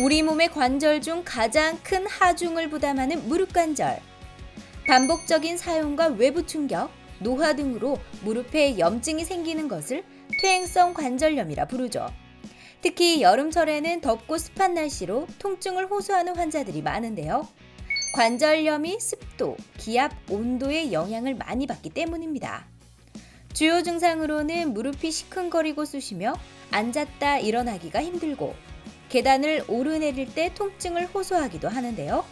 우리 몸의 관절 중 가장 큰 하중을 부담하는 무릎 관절. 반복적인 사용과 외부 충격, 노화 등으로 무릎에 염증이 생기는 것을 퇴행성 관절염이라 부르죠. 특히 여름철에는 덥고 습한 날씨로 통증을 호소하는 환자들이 많은데요. 관절염이 습도, 기압, 온도의 영향을 많이 받기 때문입니다. 주요 증상으로는 무릎이 시큰거리고 쑤시며 앉았다 일어나기가 힘들고 계단을 오르내릴 때 통증을 호소하기도 하는데요.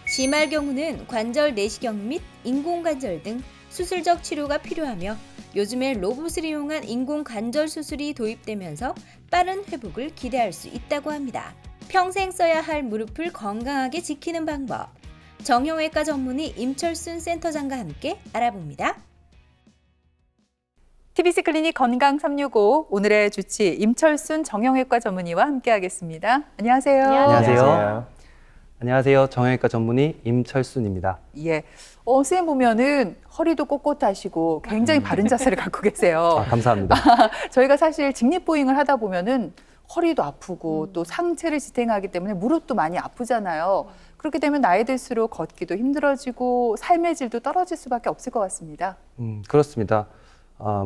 심할 경우는 관절 내시경 및 인공관절 등 수술적 치료가 필요하며 요즘에 로봇을 이용한 인공관절 수술이 도입되면서 빠른 회복을 기대할 수 있다고 합니다. 평생 써야 할 무릎을 건강하게 지키는 방법. 정형외과 전문의 임철순 센터장과 함께 알아봅니다. TBC 클리닉 건강 365 오늘의 주치 임철순 정형외과 전문의와 함께하겠습니다. 안녕하세요. 안녕하세요. 안녕하세요. 정형외과 전문의 임철순입니다. 예, 선생님 보면은 허리도 꼿꼿하시고 굉장히 바른 자세를 갖고 계세요. 감사합니다. 저희가 사실 직립보행을 하다 보면은 허리도 아프고 또 상체를 지탱하기 때문에 무릎도 많이 아프잖아요. 그렇게 되면 나이 들수록 걷기도 힘들어지고 삶의 질도 떨어질 수밖에 없을 것 같습니다. 그렇습니다.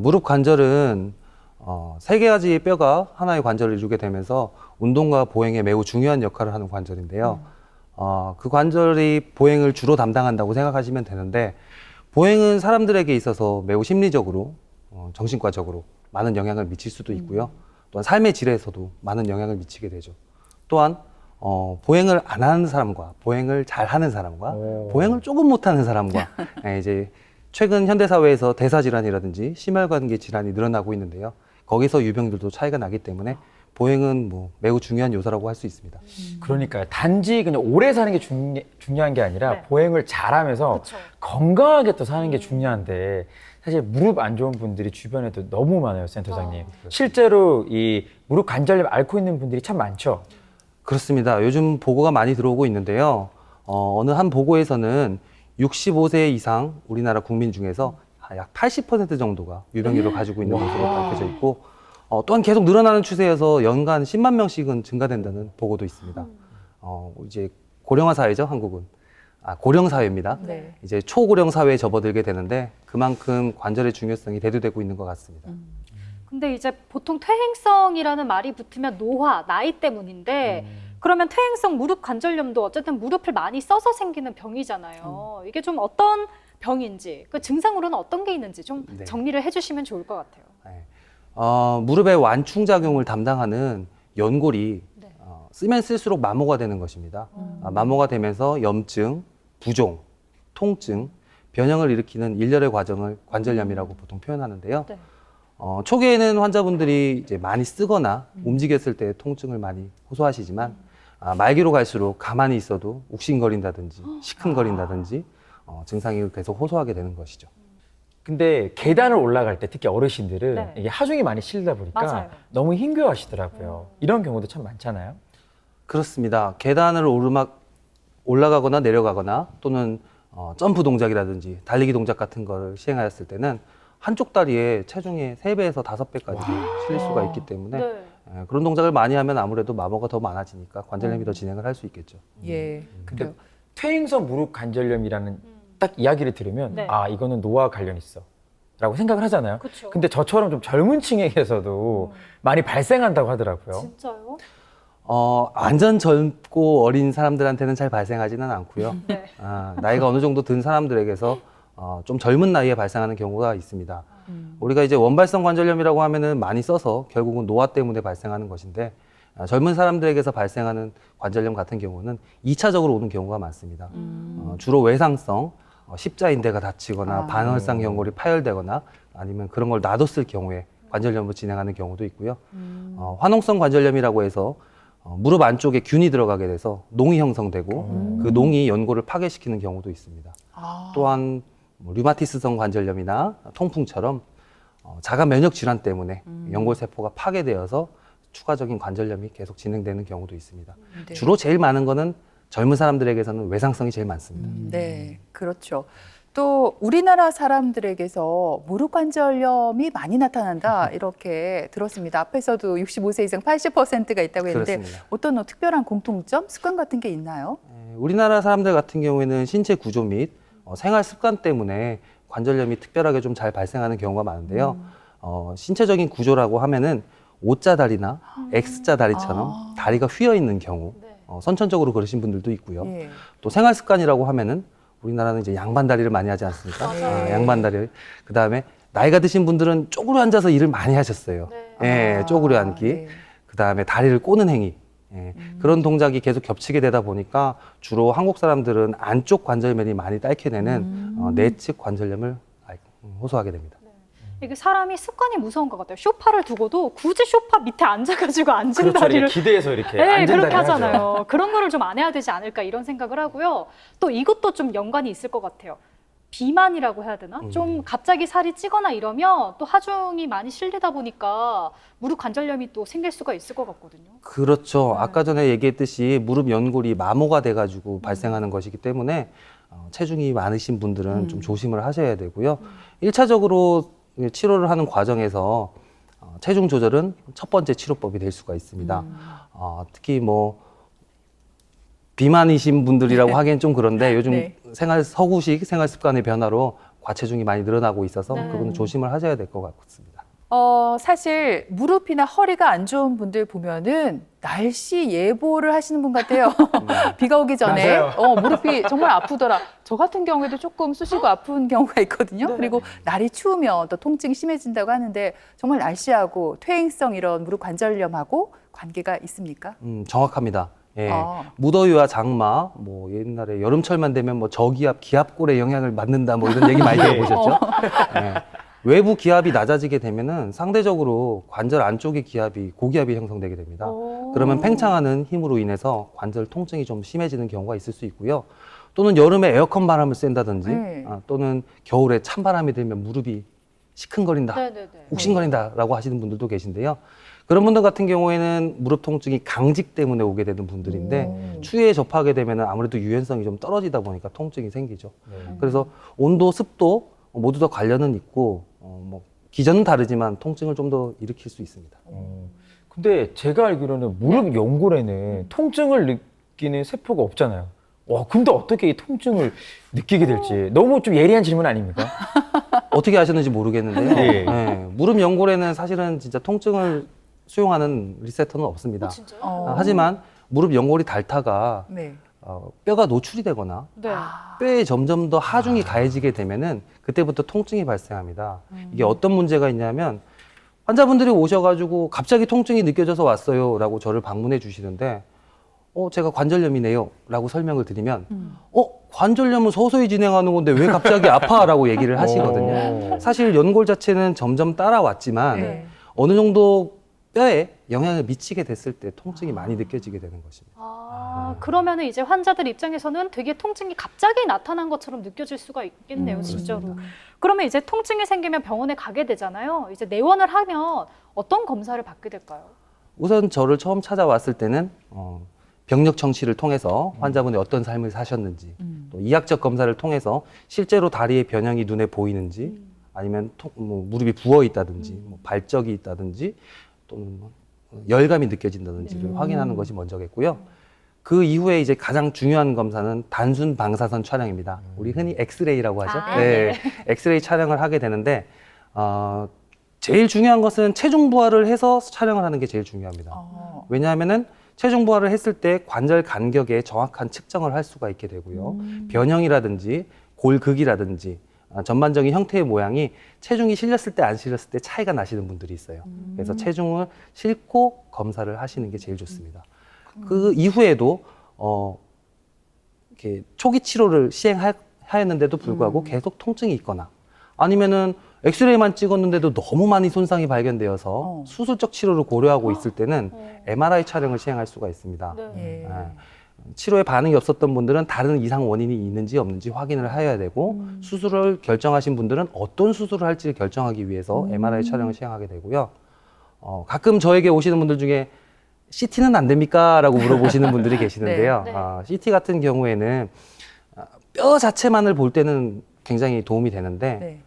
무릎 관절은 3가지 뼈가 하나의 관절을 이루게 되면서 운동과 보행에 매우 중요한 역할을 하는 관절인데요. 그 관절이 보행을 주로 담당한다고 생각하시면 되는데 보행은 사람들에게 있어서 매우 심리적으로, 정신과적으로 많은 영향을 미칠 수도 있고요. 또한 삶의 질에서도 많은 영향을 미치게 되죠. 또한 보행을 안 하는 사람과 보행을 잘 하는 사람과 보행을 조금 못하는 사람과 이제 최근 현대사회에서 대사질환이라든지 심혈관계 질환이 늘어나고 있는데요. 거기서 유병들도 차이가 나기 때문에 보행은 매우 중요한 요소라고 할 수 있습니다. 그러니까요. 단지 그냥 오래 사는 게 중요한 게 아니라 네. 보행을 잘하면서 그쵸. 건강하게 또 사는 게 중요한데 사실 무릎 안 좋은 분들이 주변에도 너무 많아요, 센터장님. 실제로 이 무릎 관절염 앓고 있는 분들이 참 많죠. 그렇습니다. 요즘 보고가 많이 들어오고 있는데요. 어느 한 보고에서는 65세 이상 우리나라 국민 중에서 약 80% 정도가 유병률을 가지고 있는 것으로 밝혀져 있고 또한 계속 늘어나는 추세여서 연간 10만 명씩은 증가된다는 보고도 있습니다. 이제 고령화 사회죠, 한국은. 고령 사회입니다. 네. 이제 초고령 사회에 접어들게 되는데 그만큼 관절의 중요성이 대두되고 있는 것 같습니다. 근데 이제 보통 퇴행성이라는 말이 붙으면 노화, 나이 때문인데 그러면 퇴행성 무릎 관절염도 어쨌든 무릎을 많이 써서 생기는 병이잖아요. 이게 좀 어떤 병인지, 그 증상으로는 어떤 게 있는지 좀 네. 정리를 해주시면 좋을 것 같아요. 네. 무릎의 완충작용을 담당하는 연골이 네. 쓰면 쓸수록 마모가 되는 것입니다. 마모가 되면서 염증, 부종, 통증, 변형을 일으키는 일련의 과정을 관절염이라고 보통 표현하는데요. 네. 초기에는 환자분들이 이제 많이 쓰거나 움직였을 때 통증을 많이 호소하시지만 말기로 갈수록 가만히 있어도 욱신거린다든지 시큰거린다든지 증상이 계속 호소하게 되는 것이죠. 근데 계단을 올라갈 때 특히 어르신들은 네. 이게 하중이 많이 실리다 보니까 맞아요. 너무 힘겨워하시더라고요. 이런 경우도 참 많잖아요. 그렇습니다. 계단을 올라가거나 내려가거나 또는 점프 동작이라든지 달리기 동작 같은 걸 시행하였을 때는 한쪽 다리에 체중의 3배에서 5배까지 실릴 수가 있기 때문에 네. 그런 동작을 많이 하면 아무래도 마모가 더 많아지니까 관절염이 더 진행을 할 수 있겠죠. 예. 근데 그래요. 퇴행성 무릎 관절염이라는 딱 이야기를 들으면 네. 이거는 노화 관련 있어 라고 생각을 하잖아요. 그쵸. 근데 저처럼 좀 젊은 층에게서도 많이 발생한다고 하더라고요. 진짜요? 완전 젊고 어린 사람들한테는 잘 발생하지는 않고요. 네. 나이가 어느 정도 든 사람들에게서 좀 젊은 나이에 발생하는 경우가 있습니다. 우리가 이제 원발성 관절염이라고 하면은 많이 써서 결국은 노화 때문에 발생하는 것인데 젊은 사람들에게서 발생하는 관절염 같은 경우는 2차적으로 오는 경우가 많습니다. 주로 외상성, 십자인대가 다치거나 반월상 연골이 파열되거나 아니면 그런 걸 놔뒀을 경우에 관절염으로 진행하는 경우도 있고요. 화농성 관절염이라고 해서 무릎 안쪽에 균이 들어가게 돼서 농이 형성되고 그 농이 연골을 파괴시키는 경우도 있습니다. 또한 류마티스성 관절염이나 통풍처럼 자가 면역 질환 때문에 연골 세포가 파괴되어서 추가적인 관절염이 계속 진행되는 경우도 있습니다. 네. 주로 제일 많은 거는 젊은 사람들에게서는 외상성이 제일 많습니다. 네, 그렇죠. 또 우리나라 사람들에게서 무릎 관절염이 많이 나타난다 이렇게 들었습니다. 앞에서도 65세 이상 80%가 있다고 했는데 그렇습니다. 어떤 특별한 공통점, 습관 같은 게 있나요? 우리나라 사람들 같은 경우에는 신체 구조 및 생활 습관 때문에 관절염이 특별하게 좀 잘 발생하는 경우가 많은데요. 신체적인 구조라고 하면은 O자 다리나 X자 다리처럼 다리가 휘어 있는 경우, 네. 선천적으로 그러신 분들도 있고요. 예. 또 생활 습관이라고 하면은 우리나라는 이제 양반다리를 많이 하지 않습니까? 맞아요. 양반다리. 그 다음에 나이가 드신 분들은 쪼그려 앉아서 일을 많이 하셨어요. 네. 예, 쪼그려 앉기. 네. 그 다음에 다리를 꼬는 행위. 예, 그런 동작이 계속 겹치게 되다 보니까 주로 한국 사람들은 안쪽 관절면이 많이 딸게 되는 내측 관절염을 호소하게 됩니다. 이게 사람이 습관이 무서운 것 같아요. 소파를 두고도 굳이 소파 밑에 앉아가지고 앉은 그렇죠. 다리를 이렇게 기대서 이렇게 네, 앉은 그렇게 다리 하죠. 하잖아요. 그런 거를 좀 안 해야 되지 않을까 이런 생각을 하고요. 또 이것도 좀 연관이 있을 것 같아요. 비만이라고 해야 되나? 좀 갑자기 살이 찌거나 이러면 또 하중이 많이 실리다 보니까 무릎 관절염이 또 생길 수가 있을 것 같거든요. 그렇죠. 네. 아까 전에 얘기했듯이 무릎 연골이 마모가 돼가지고 발생하는 것이기 때문에 체중이 많으신 분들은 좀 조심을 하셔야 되고요. 1차적으로 치료를 하는 과정에서 체중 조절은 첫 번째 치료법이 될 수가 있습니다. 특히 뭐 비만이신 분들이라고 하기엔 좀 그런데 요즘 네. 서구식 생활 습관의 변화로 과체중이 많이 늘어나고 있어서 네. 그건 조심을 하셔야 될 것 같습니다. 사실 무릎이나 허리가 안 좋은 분들 보면은 날씨 예보를 하시는 분 같아요. 비가 오기 전에 맞아요. 무릎이 정말 아프더라. 저 같은 경우에도 조금 쑤시고 아픈 경우가 있거든요. 그리고 날이 추우면 또 통증이 심해진다고 하는데 정말 날씨하고 퇴행성 이런 무릎 관절염하고 관계가 있습니까? 정확합니다. 예. 아. 무더위와 장마, 뭐 옛날에 여름철만 되면 뭐 저기압, 기압골의 영향을 받는다 뭐 이런 얘기 많이 들어보셨죠? 예. 외부 기압이 낮아지게 되면은 상대적으로 관절 안쪽의 기압이 고기압이 형성되게 됩니다. 그러면 팽창하는 힘으로 인해서 관절 통증이 좀 심해지는 경우가 있을 수 있고요. 또는 여름에 에어컨 바람을 쐰다든지 네. 또는 겨울에 찬바람이 들면 무릎이 시큰거린다, 네네네. 욱신거린다라고 하시는 분들도 계신데요. 그런 분들 같은 경우에는 무릎 통증이 강직 때문에 오게 되는 분들인데 추위에 접하게 되면 아무래도 유연성이 좀 떨어지다 보니까 통증이 생기죠. 그래서 온도, 습도 모두 다 관련은 있고 뭐 기전은 다르지만 통증을 좀 더 일으킬 수 있습니다. 근데 제가 알기로는 무릎 연골에는 통증을 느끼는 세포가 없잖아요. 와, 근데 어떻게 이 통증을 느끼게 될지 너무 좀 예리한 질문 아닙니까? 어떻게 아셨는지 모르겠는데요. 네. 네, 무릎 연골에는 사실은 진짜 통증을 수용하는 리셉터는 없습니다. 진짜요? 하지만 무릎 연골이 닳다가 네. 뼈가 노출이 되거나 네. 뼈에 점점 더 하중이 가해지게 되면은 그때부터 통증이 발생합니다. 이게 어떤 문제가 있냐면 환자분들이 오셔가지고 갑자기 통증이 느껴져서 왔어요라고 저를 방문해 주시는데 제가 관절염이네요 라고 설명을 드리면 관절염은 서서히 진행하는 건데 왜 갑자기 아파라고 얘기를 하시거든요. 사실 연골 자체는 점점 따라왔지만 네. 어느 정도 뼈에 영향을 미치게 됐을 때 통증이 많이 느껴지게 되는 것입니다. 그러면은 이제 환자들 입장에서는 되게 통증이 갑자기 나타난 것처럼 느껴질 수가 있겠네요, 진짜로. 그러면 이제 통증이 생기면 병원에 가게 되잖아요. 이제 내원을 하면 어떤 검사를 받게 될까요? 우선 저를 처음 찾아왔을 때는 병력 청취를 통해서 환자분이 어떤 삶을 사셨는지 또 이학적 검사를 통해서 실제로 다리의 변형이 눈에 보이는지 아니면 뭐 무릎이 부어 있다든지 뭐 발적이 있다든지 또는 뭐 열감이 느껴진다든지를 확인하는 것이 먼저겠고요. 그 이후에 이제 가장 중요한 검사는 단순 방사선 촬영입니다. 우리 흔히 엑스레이라고 하죠. 네, 엑스레이 촬영을 하게 되는데 제일 중요한 것은 체중 부하를 해서 촬영을 하는 게 제일 중요합니다. 왜냐하면은 체중 부하를 했을 때 관절 간격에 정확한 측정을 할 수가 있게 되고요. 변형이라든지 골극이라든지 전반적인 형태의 모양이 체중이 실렸을 때 안 실렸을 때 차이가 나시는 분들이 있어요. 그래서 체중을 싣고 검사를 하시는 게 제일 좋습니다. 그 이후에도 이렇게 초기 치료를 시행하였는데도 불구하고 계속 통증이 있거나 아니면은 엑스레이만 찍었는데도 너무 많이 손상이 발견되어서 수술적 치료를 고려하고 있을 때는 MRI 촬영을 시행할 수가 있습니다. 네. 치료에 반응이 없었던 분들은 다른 이상 원인이 있는지 없는지 확인을 해야 되고 수술을 결정하신 분들은 어떤 수술을 할지를 결정하기 위해서 MRI 촬영을 시행하게 되고요. 가끔 저에게 오시는 분들 중에 CT는 안 됩니까? 라고 물어보시는 분들이 계시는데요. 네. CT 같은 경우에는 뼈 자체만을 볼 때는 굉장히 도움이 되는데 네.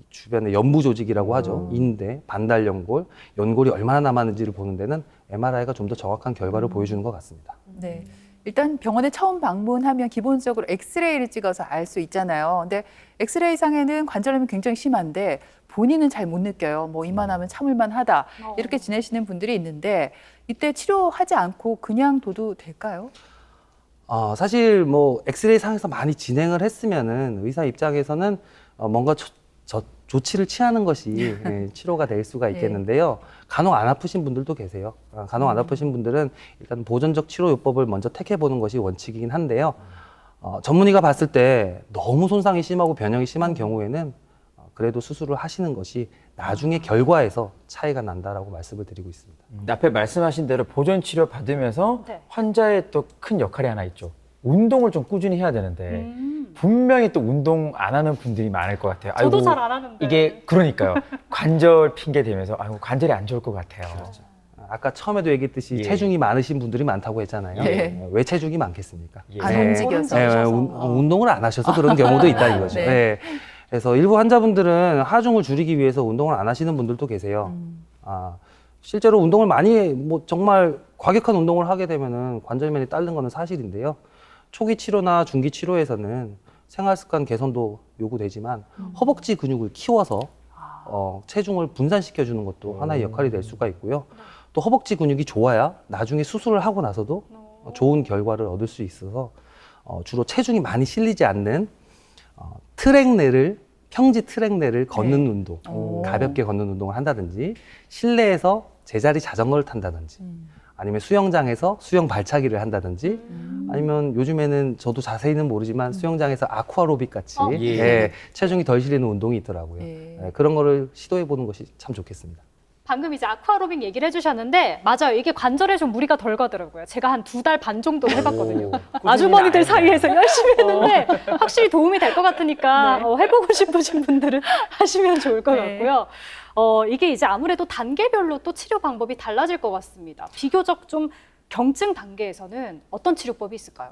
주변에 연부 조직이라고 하죠. 인대, 반달 연골, 연골이 얼마나 남았는지를 보는 데는 MRI가 좀 더 정확한 결과를 보여주는 것 같습니다. 네. 일단 병원에 처음 방문하면 기본적으로 엑스레이를 찍어서 알 수 있잖아요. 근데 엑스레이 상에는 관절염이 굉장히 심한데 본인은 잘 못 느껴요. 뭐 이만하면 참을만 하다. 이렇게 지내시는 분들이 있는데 이때 치료하지 않고 그냥 둬도 될까요? 사실 뭐 엑스레이 상에서 많이 진행을 했으면은 의사 입장에서는 뭔가 조치를 취하는 것이 치료가 될 수가 있겠는데요. 간혹 안 아프신 분들도 계세요. 간혹 안 아프신 분들은 일단 보존적 치료요법을 먼저 택해보는 것이 원칙이긴 한데요. 전문의가 봤을 때 너무 손상이 심하고 변형이 심한 경우에는 그래도 수술을 하시는 것이 나중에 결과에서 차이가 난다라고 말씀을 드리고 있습니다. 앞에 말씀하신 대로 보존 치료 받으면서 네. 환자의 또 큰 역할이 하나 있죠. 운동을 좀 꾸준히 해야 되는데 분명히 또 운동 안 하는 분들이 많을 것 같아요. 저도 아이고, 잘 안 하는데. 이게 그러니까요. 관절 핑계 대면서 아이고 관절이 안 좋을 것 같아요. 아까 처음에도 얘기했듯이 예. 체중이 많으신 분들이 많다고 했잖아요. 예. 왜 체중이 많겠습니까? 예. 안 네. 움직여서. 운동을 안 하셔서 그런 경우도 있다 이거죠. 네. 네. 그래서 일부 환자분들은 하중을 줄이기 위해서 운동을 안 하시는 분들도 계세요. 실제로 운동을 뭐 정말 과격한 운동을 하게 되면은 관절면이 딸린 거는 사실인데요. 초기 치료나 중기 치료에서는 생활 습관 개선도 요구되지만 허벅지 근육을 키워서 체중을 분산시켜 주는 것도 하나의 역할이 될 수가 있고요. 또 허벅지 근육이 좋아야 나중에 수술을 하고 나서도 좋은 결과를 얻을 수 있어서 주로 체중이 많이 실리지 않는 평지 트랙내를 걷는 운동, 가볍게 걷는 운동을 한다든지 실내에서 제자리 자전거를 탄다든지 아니면 수영장에서 수영 발차기를 한다든지 아니면 요즘에는 저도 자세히는 모르지만 수영장에서 아쿠아로빅 같이 예. 체중이 덜 실리는 운동이 있더라고요. 예. 그런 거를 시도해 보는 것이 참 좋겠습니다. 방금 이제 아쿠아로빅 얘기를 해주셨는데 맞아요. 이게 관절에 좀 무리가 덜 가더라고요. 제가 한 2달 반 정도 해봤거든요. 아주머니들 사이에서 열심히 했는데 확실히 도움이 될 것 같으니까 해보고 싶으신 분들은 하시면 좋을 것 네. 같고요. 이게 이제 아무래도 단계별로 또 치료 방법이 달라질 것 같습니다. 비교적 좀 경증 단계에서는 어떤 치료법이 있을까요?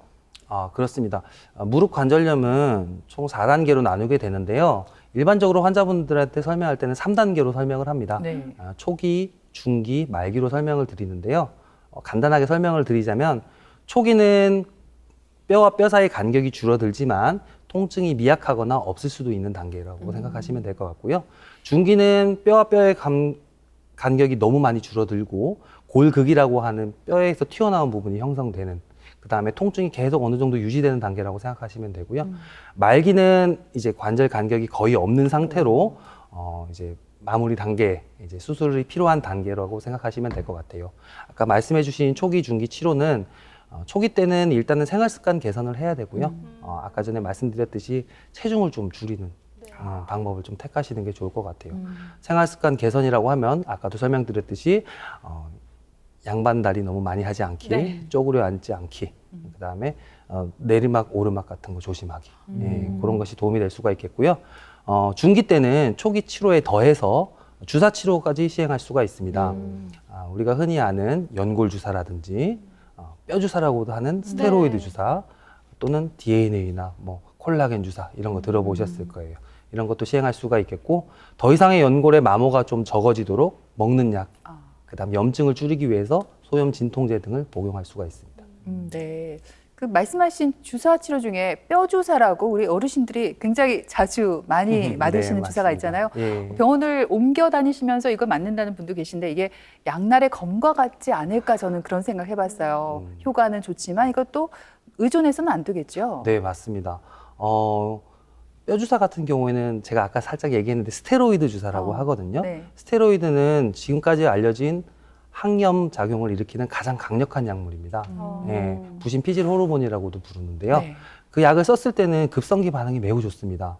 그렇습니다. 무릎 관절염은 총 4단계로 나누게 되는데요. 일반적으로 환자분들한테 설명할 때는 3단계로 설명을 합니다. 네. 초기, 중기, 말기로 설명을 드리는데요. 간단하게 설명을 드리자면 초기는 뼈와 뼈 사이 간격이 줄어들지만 통증이 미약하거나 없을 수도 있는 단계라고 생각하시면 될 것 같고요. 중기는 뼈와 뼈의 간격이 너무 많이 줄어들고 골극이라고 하는 뼈에서 튀어나온 부분이 형성되는 그다음에 통증이 계속 어느 정도 유지되는 단계라고 생각하시면 되고요. 말기는 이제 관절 간격이 거의 없는 상태로 이제 마무리 단계, 이제 수술이 필요한 단계라고 생각하시면 될 것 같아요. 아까 말씀해주신 초기, 중기 치료는 초기 때는 일단은 생활 습관 개선을 해야 되고요. 아까 전에 말씀드렸듯이 체중을 좀 줄이는 방법을 좀 택하시는 게 좋을 것 같아요. 생활 습관 개선이라고 하면 아까도 설명드렸듯이 양반다리 너무 많이 하지 않기, 네. 쪼그려 앉지 않기, 그다음에 내리막, 오르막 같은 거 조심하기. 그런 것이 도움이 될 수가 있겠고요. 중기 때는 초기 치료에 더해서 주사 치료까지 시행할 수가 있습니다. 우리가 흔히 아는 연골 주사라든지 뼈 주사라고도 하는 스테로이드 주사 또는 DNA나 뭐 콜라겐 주사 이런 거 들어보셨을 거예요. 이런 것도 시행할 수가 있겠고 더 이상의 연골의 마모가 좀 적어지도록 먹는 약, 그다음 염증을 줄이기 위해서 소염 진통제 등을 복용할 수가 있습니다. 네. 그 말씀하신 주사 치료 중에 뼈 주사라고 우리 어르신들이 굉장히 자주 많이 맞으시는 네, 주사가 맞습니다. 있잖아요. 예. 병원을 옮겨 다니시면서 이걸 맞는다는 분도 계신데 이게 양날의 검과 같지 않을까 저는 그런 생각 해봤어요. 효과는 좋지만 이것도 의존해서는 안 되겠죠. 네, 맞습니다. 뼈 주사 같은 경우에는 제가 아까 살짝 얘기했는데 스테로이드 주사라고 하거든요. 네. 스테로이드는 지금까지 알려진 항염 작용을 일으키는 가장 강력한 약물입니다. 예, 부신 피질 호르몬이라고도 부르는데요. 네. 그 약을 썼을 때는 급성기 반응이 매우 좋습니다.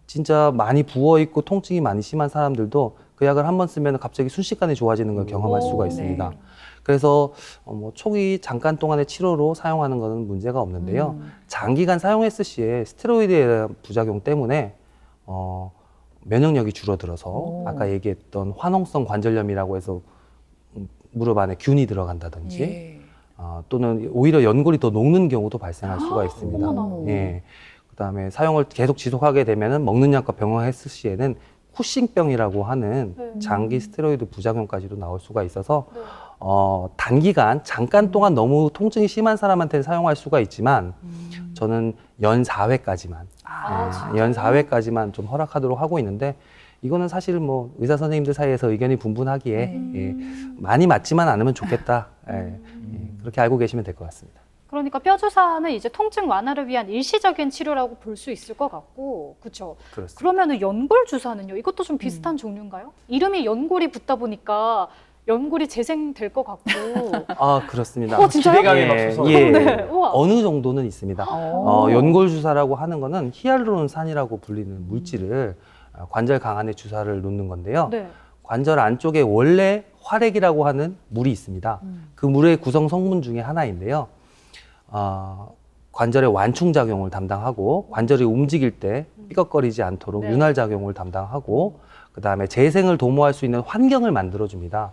진짜 많이 부어 있고 통증이 많이 심한 사람들도 그 약을 한번 쓰면 갑자기 순식간에 좋아지는 걸 경험할 수가 있습니다. 네. 그래서 뭐 초기 잠깐 동안의 치료로 사용하는 것은 문제가 없는데요. 장기간 사용했을 시에 스테로이드에 대한 부작용 때문에 면역력이 줄어들어서 아까 얘기했던 환홍성 관절염이라고 해서 무릎 안에 균이 들어간다든지 예. 또는 오히려 연골이 더 녹는 경우도 발생할 수가 있습니다. 어머나. 예. 그다음에 사용을 계속 지속하게 되면은 먹는 약과 병행했을 시에는 쿠싱병이라고 하는 네. 장기 스테로이드 부작용까지도 나올 수가 있어서 네. 단기간 잠깐 동안 너무 통증이 심한 사람한테는 사용할 수가 있지만 저는 연 4회까지만 연 4회까지만 좀 허락하도록 하고 있는데 이거는 사실 뭐 의사 선생님들 사이에서 의견이 분분하기에 예, 많이 맞지만 않으면 좋겠다. 예, 그렇게 알고 계시면 될 것 같습니다. 그러니까 뼈 주사는 이제 통증 완화를 위한 일시적인 치료라고 볼 수 있을 것 같고, 그렇죠? 그렇습니다. 그러면은 연골 주사는요? 이것도 좀 비슷한 종류인가요? 이름이 연골이 붙다 보니까 연골이 재생될 것 같고. 아, 그렇습니다. 진짜요? 기대감이 막 솟아오르고. 네. 우와. 어느 정도는 있습니다. 연골 주사라고 하는 거는 히알루론산이라고 불리는 물질을 관절 강안에 주사를 놓는 건데요. 네. 관절 안쪽에 원래 활액이라고 하는 물이 있습니다. 그 물의 구성 성분 중에 하나인데요. 관절의 완충 작용을 담당하고 관절이 움직일 때 삐걱거리지 않도록 네. 윤활 작용을 담당하고 그다음에 재생을 도모할 수 있는 환경을 만들어줍니다.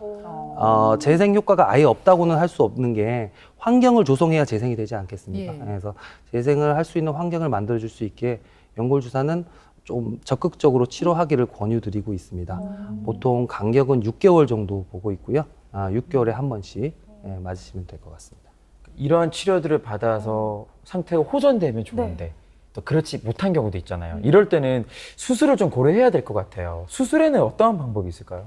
재생 효과가 아예 없다고는 할 수 없는 게 환경을 조성해야 재생이 되지 않겠습니까? 예. 그래서 재생을 할 수 있는 환경을 만들어줄 수 있게 연골 주사는 좀 적극적으로 치료하기를 권유드리고 있습니다. 보통 간격은 6개월 정도 보고 있고요. 6개월에 한 번씩 맞으시면 될 것 같습니다. 이러한 치료들을 받아서 상태가 호전되면 좋은데 또 그렇지 못한 경우도 있잖아요. 이럴 때는 수술을 좀 고려해야 될 것 같아요. 수술에는 어떠한 방법이 있을까요?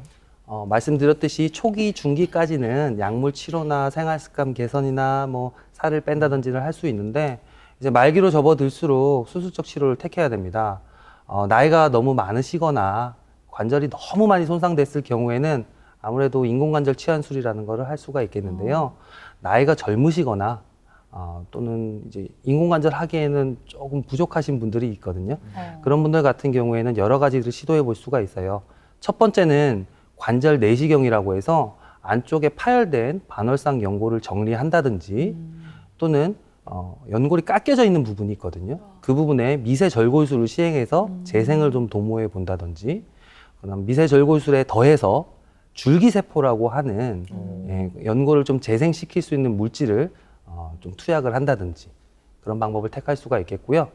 말씀드렸듯이 초기, 중기까지는 약물 치료나 생활 습관 개선이나 뭐 살을 뺀다든지를 할 수 있는데 이제 말기로 접어들수록 수술적 치료를 택해야 됩니다. 나이가 너무 많으시거나 관절이 너무 많이 손상됐을 경우에는 아무래도 인공관절 치환술이라는 거를 할 수가 있겠는데요. 나이가 젊으시거나 또는 이제 인공관절 하기에는 조금 부족하신 분들이 있거든요. 그런 분들 같은 경우에는 여러 가지를 시도해 볼 수가 있어요. 첫 번째는 관절 내시경이라고 해서 안쪽에 파열된 반월상 연골을 정리한다든지 또는 연골이 깎여져 있는 부분이 있거든요. 그 부분에 미세 절골술을 시행해서 재생을 좀 도모해 본다든지 그다음 미세 절골술에 더해서 줄기세포라고 하는 연골을 좀 재생시킬 수 있는 물질을 좀 투약을 한다든지 그런 방법을 택할 수가 있겠고요.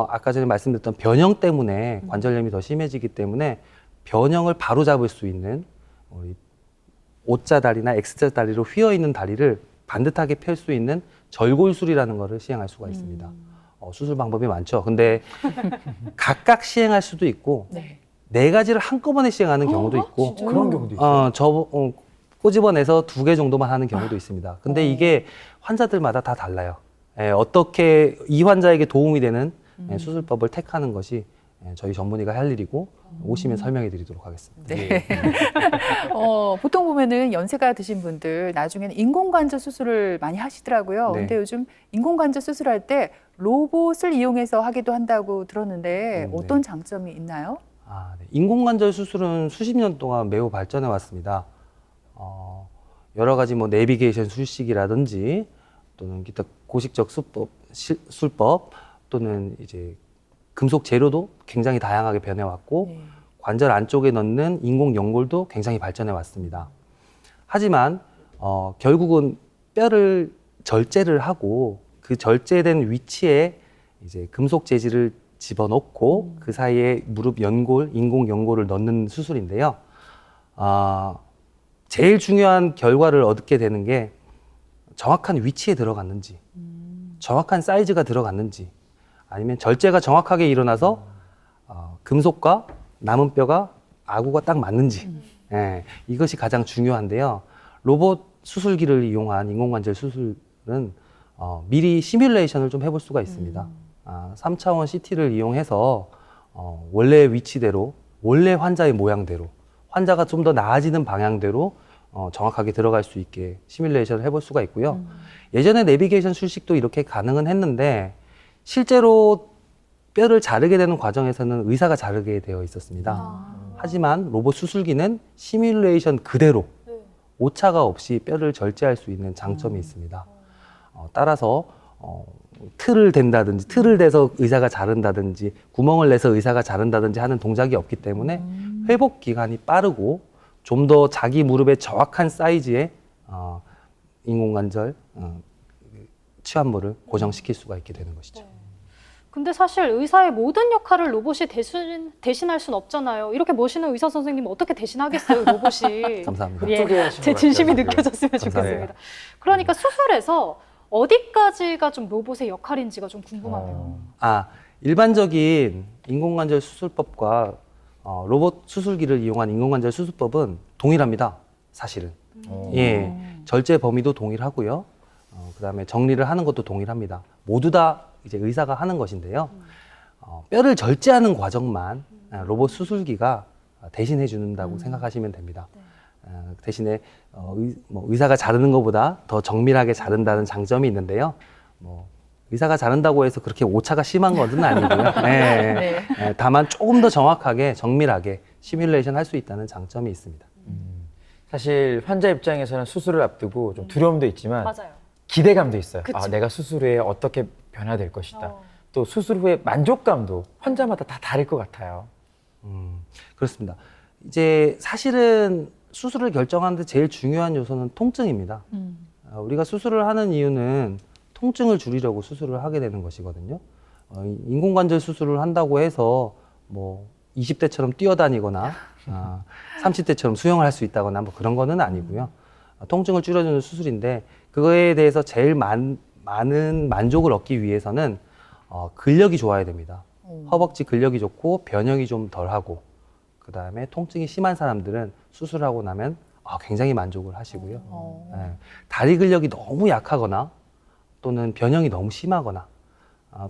아까 전에 말씀드렸던 변형 때문에 관절염이 더 심해지기 때문에 변형을 바로 잡을 수 있는 우리 O자 다리나 X자 다리로 휘어 있는 다리를 반듯하게 펼 수 있는 절골술이라는 것을 시행할 수가 있습니다. 수술 방법이 많죠. 근데 각각 시행할 수도 있고 네 가지를 한꺼번에 시행하는 경우도 있고 그런 경우도 있어요. 꼬집어내서 2개 정도만 하는 경우도 있습니다. 근데 이게 환자들마다 다 달라요. 어떻게 이 환자에게 도움이 되는 수술법을 택하는 것이 저희 전문의가 할 일이고 오시면 설명해 드리도록 하겠습니다. 네. 보통 보면은 연세가 드신 분들 나중에는 인공관절 수술을 많이 하시더라고요. 네. 근데 요즘 인공관절 수술할 때 로봇을 이용해서 하기도 한다고 들었는데 어떤 장점이 있나요? 네. 인공관절 수술은 수십 년 동안 매우 발전해 왔습니다. 여러 가지 뭐 내비게이션 술식이라든지 또는 기타 고식적 술법 또는 이제 금속 재료도 굉장히 다양하게 변해왔고 관절 안쪽에 넣는 인공 연골도 굉장히 발전해 왔습니다. 하지만 결국은 뼈를 절제를 하고 그 절제된 위치에 이제 금속 재질을 집어넣고 그 사이에 무릎 연골, 인공 연골을 넣는 수술인데요. 제일 중요한 결과를 얻게 되는 게 정확한 위치에 들어갔는지, 정확한 사이즈가 들어갔는지, 아니면 절제가 정확하게 일어나서 금속과 남은 뼈가 아구가 딱 맞는지 이것이 가장 중요한데요. 로봇 수술기를 이용한 인공관절 수술은 미리 시뮬레이션을 좀 해볼 수가 있습니다. 3차원 CT를 이용해서 원래 위치대로 원래 환자의 모양대로 환자가 좀 더 나아지는 방향대로 정확하게 들어갈 수 있게 시뮬레이션을 해볼 수가 있고요. 예전에 내비게이션 술식도 이렇게 가능은 했는데 실제로 뼈를 자르게 되는 과정에서는 의사가 자르게 되어 있었습니다. 하지만 로봇 수술기는 시뮬레이션 그대로 오차가 없이 뼈를 절제할 수 있는 장점이 있습니다. 따라서 틀을 댄다든지 틀을 대서 의사가 자른다든지 구멍을 내서 의사가 자른다든지 하는 동작이 없기 때문에 회복 기간이 빠르고 좀 더 자기 무릎의 정확한 사이즈의 인공관절 치환물을 고정시킬 수가 있게 되는 것이죠. 근데 사실 의사의 모든 역할을 로봇이 대신할 순 없잖아요. 이렇게 멋있는 의사 선생님 어떻게 대신하겠어요, 로봇이. 감사합니다. 예, 제 진심이 같아요, 느껴졌으면 감사합니다. 좋겠습니다. 그러니까 수술에서 어디까지가 좀 로봇의 역할인지가 좀 궁금하네요. 일반적인 인공관절 수술법과 로봇 수술기를 이용한 인공관절 수술법은 동일합니다. 사실은. 예, 절제 범위도 동일하고요. 그다음에 정리를 하는 것도 동일합니다. 모두 다 이제 의사가 하는 것인데요. 뼈를 절제하는 과정만 로봇 수술기가 대신해 준다고 생각하시면 됩니다. 대신에 의사가 자르는 것보다 더 정밀하게 자른다는 장점이 있는데요. 의사가 자른다고 해서 그렇게 오차가 심한 것은 아니고요. 다만 조금 더 정확하게 정밀하게 시뮬레이션 할 수 있다는 장점이 있습니다. 사실 환자 입장에서는 수술을 앞두고 좀 두려움도 있지만 맞아요. 기대감도 있어요. 그쵸. 내가 수술 후에 어떻게 변화될 것이다. 또 수술 후에 만족감도 환자마다 다 다를 것 같아요. 그렇습니다. 이제 사실은 수술을 결정하는데 제일 중요한 요소는 통증입니다. 우리가 수술을 하는 이유는 통증을 줄이려고 수술을 하게 되는 것이거든요. 인공관절 수술을 한다고 해서 20대처럼 뛰어다니거나 30대처럼 수영을 할 수 있다거나 그런 거는 아니고요. 통증을 줄여주는 수술인데 그거에 대해서 제일 많은 만족을 얻기 위해서는 근력이 좋아야 됩니다. 허벅지 근력이 좋고 변형이 좀 덜하고 그다음에 통증이 심한 사람들은 수술하고 나면 굉장히 만족을 하시고요. 다리 근력이 너무 약하거나 또는 변형이 너무 심하거나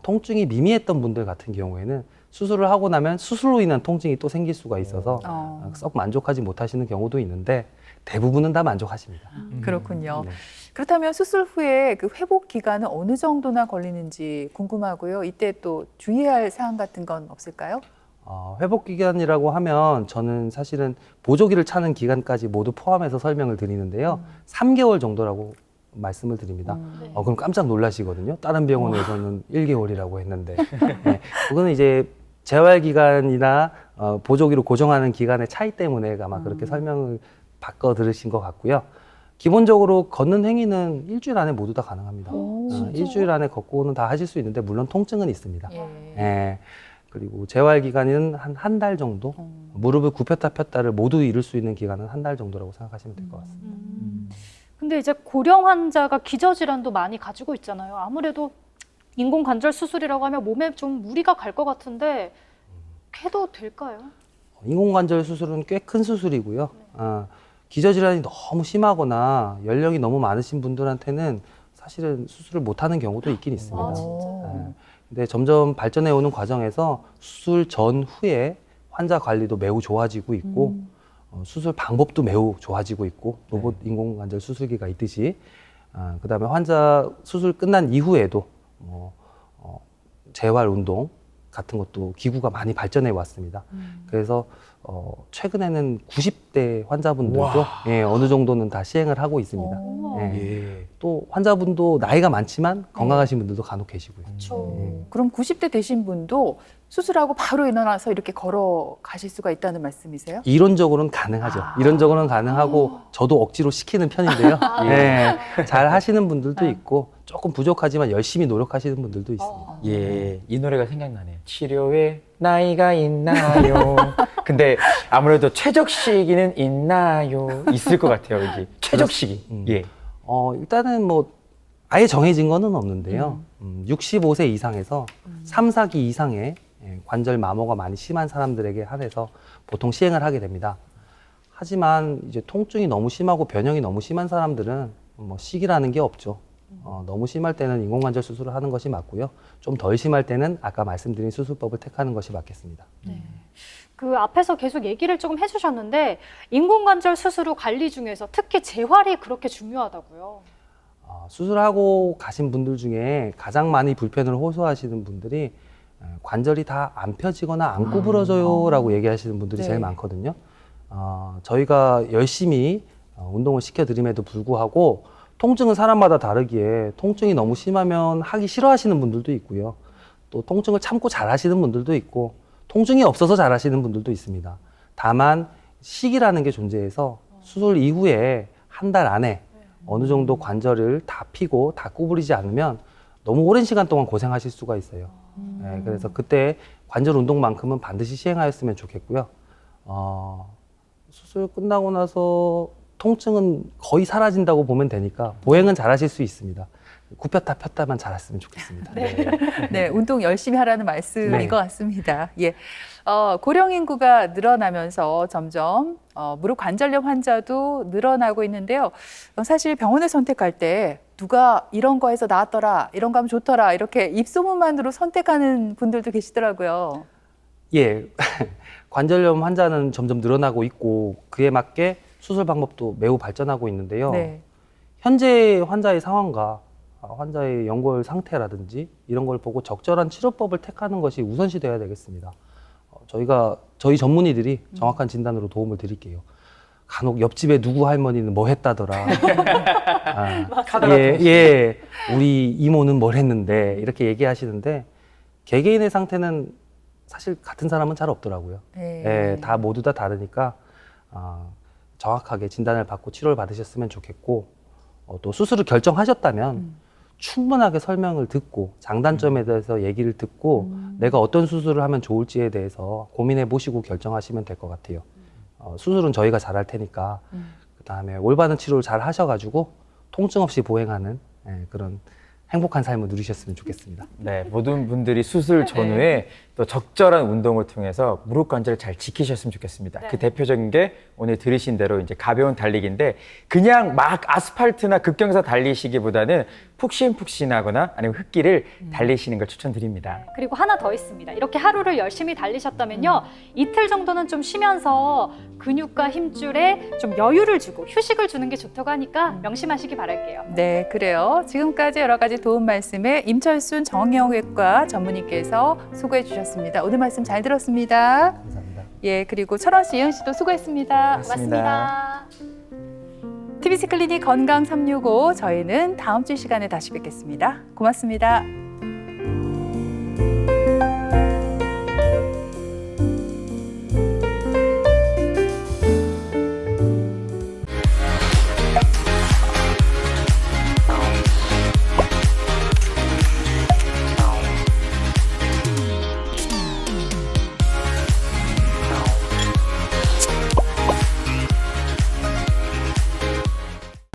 통증이 미미했던 분들 같은 경우에는 수술을 하고 나면 수술로 인한 통증이 또 생길 수가 있어서 썩 만족하지 못하시는 경우도 있는데 대부분은 다 만족하십니다. 그렇군요. 네. 그렇다면 수술 후에 그 회복 기간은 어느 정도나 걸리는지 궁금하고요. 이때 또 주의해야 할 사항 같은 건 없을까요? 회복 기간이라고 하면 저는 사실은 보조기를 차는 기간까지 모두 포함해서 설명을 드리는데요. 3개월 정도라고 말씀을 드립니다. 그럼 깜짝 놀라시거든요. 다른 병원에서는 1개월이라고 했는데. 네, 그거는 이제 재활 기간이나 보조기로 고정하는 기간의 차이 때문에 아마 그렇게 설명을 바꿔 들으신 것 같고요. 기본적으로 걷는 행위는 일주일 안에 모두 다 가능합니다. 일주일 안에 걷고는 다 하실 수 있는데 물론 통증은 있습니다. 예. 그리고 재활 기간은 한 달 정도, 무릎을 굽혔다 폈다를 모두 이룰 수 있는 기간은 한 달 정도라고 생각하시면 될 것 같습니다. 근데 이제 고령 환자가 기저질환도 많이 가지고 있잖아요. 아무래도 인공관절 수술이라고 하면 몸에 좀 무리가 갈 것 같은데 해도 될까요? 인공관절 수술은 꽤 큰 수술이고요. 기저질환이 너무 심하거나 연령이 너무 많으신 분들한테는 사실은 수술을 못하는 경우도 있긴 있습니다. 근데 점점 발전해 오는 과정에서 수술 전후에 환자 관리도 매우 좋아지고 있고 수술 방법도 매우 좋아지고 있고 로봇 인공관절 수술기가 있듯이 그다음에 환자 수술 끝난 이후에도 재활 운동 같은 것도 기구가 많이 발전해 왔습니다. 그래서 최근에는 90대 환자분들도 어느 정도는 다 시행을 하고 있습니다. 또 환자분도 나이가 많지만 건강하신 분들도 간혹 계시고요. 그럼 90대 되신 분도 수술하고 바로 일어나서 이렇게 걸어 가실 수가 있다는 말씀이세요? 이론적으로는 가능하죠. 이론적으로는 가능하고 저도 억지로 시키는 편인데요. 네, 잘 하시는 분들도 있고 조금 부족하지만 열심히 노력하시는 분들도 있습니다. 이 노래가 생각나네요. 치료에 나이가 있나요? 근데 아무래도 최적 시기는 있나요? 있을 것 같아요. 이게 최적 시기. 일단은 아예 정해진 거는 없는데요. 65세 이상에서 3, 4기 이상의 관절 마모가 많이 심한 사람들에게 한해서 보통 시행을 하게 됩니다. 하지만 이제 통증이 너무 심하고 변형이 너무 심한 사람들은 시기라는 게 없죠. 너무 심할 때는 인공관절 수술을 하는 것이 맞고요. 좀 덜 심할 때는 아까 말씀드린 수술법을 택하는 것이 맞겠습니다. 그 앞에서 계속 얘기를 조금 해주셨는데 인공관절 수술 후 관리 중에서 특히 재활이 그렇게 중요하다고요. 수술하고 가신 분들 중에 가장 많이 불편을 호소하시는 분들이 관절이 다 안 펴지거나 안 구부러져요라고 얘기하시는 분들이 제일 많거든요. 저희가 열심히 운동을 시켜드림에도 불구하고 통증은 사람마다 다르기에 통증이 너무 심하면 하기 싫어하시는 분들도 있고요. 또 통증을 참고 잘하시는 분들도 있고 통증이 없어서 잘하시는 분들도 있습니다. 다만 시기라는 게 존재해서 수술 이후에 한 달 안에 어느 정도 관절을 다 피고 다 구부리지 않으면 너무 오랜 시간 동안 고생하실 수가 있어요. 네, 그래서 그때 관절 운동만큼은 반드시 시행하였으면 좋겠고요. 수술 끝나고 나서 통증은 거의 사라진다고 보면 되니까 보행은 잘하실 수 있습니다. 굽혔다 폈다만 잘했으면 좋겠습니다. 네, 운동 열심히 하라는 말씀인 네. 것 같습니다. 예. 고령 인구가 늘어나면서 점점 무릎 관절염 환자도 늘어나고 있는데요. 사실 병원을 선택할 때 누가 이런 거 해서 나았더라, 이런 거 하면 좋더라, 이렇게 입소문만으로 선택하는 분들도 계시더라고요. 예, 관절염 환자는 점점 늘어나고 있고 그에 맞게 수술 방법도 매우 발전하고 있는데요. 네. 현재 환자의 상황과 환자의 연골 상태라든지 이런 걸 보고 적절한 치료법을 택하는 것이 우선시돼야 되겠습니다. 저희 전문의들이 정확한 진단으로 도움을 드릴게요. 간혹 옆집에 누구 할머니는 뭐 했다더라. 우리 이모는 뭘 했는데 이렇게 얘기하시는데 개개인의 상태는 사실 같은 사람은 잘 없더라고요. 네. 다 모두 다 다르니까 정확하게 진단을 받고 치료를 받으셨으면 좋겠고 또 수술을 결정하셨다면 충분하게 설명을 듣고 장단점에 대해서 얘기를 듣고 내가 어떤 수술을 하면 좋을지에 대해서 고민해 보시고 결정하시면 될 것 같아요. 수술은 저희가 잘할 테니까 그다음에 올바른 치료를 잘 하셔가지고 통증 없이 보행하는 그런 행복한 삶을 누리셨으면 좋겠습니다. 네, 모든 분들이 수술 전후에 또 적절한 운동을 통해서 무릎 관절을 잘 지키셨으면 좋겠습니다. 네. 그 대표적인 게 오늘 들으신 대로 이제 가벼운 달리기인데 그냥 막 아스팔트나 급경사 달리시기보다는 푹신푹신하거나 아니면 흙길을 달리시는 걸 추천드립니다. 그리고 하나 더 있습니다. 이렇게 하루를 열심히 달리셨다면요. 이틀 정도는 좀 쉬면서 근육과 힘줄에 좀 여유를 주고 휴식을 주는 게 좋다고 하니까 명심하시기 바랄게요. 네, 그래요. 지금까지 여러 가지 도움 말씀에 임철순 정형외과 전문의께서 수고해 주셨습니다. 오늘 말씀 잘 들었습니다. 감사합니다. 예, 그리고 철원 씨, 이은 씨도 수고했습니다. 고맙습니다. TBC 클리닉 건강 365 저희는 다음 주 시간에 다시 뵙겠습니다. 고맙습니다.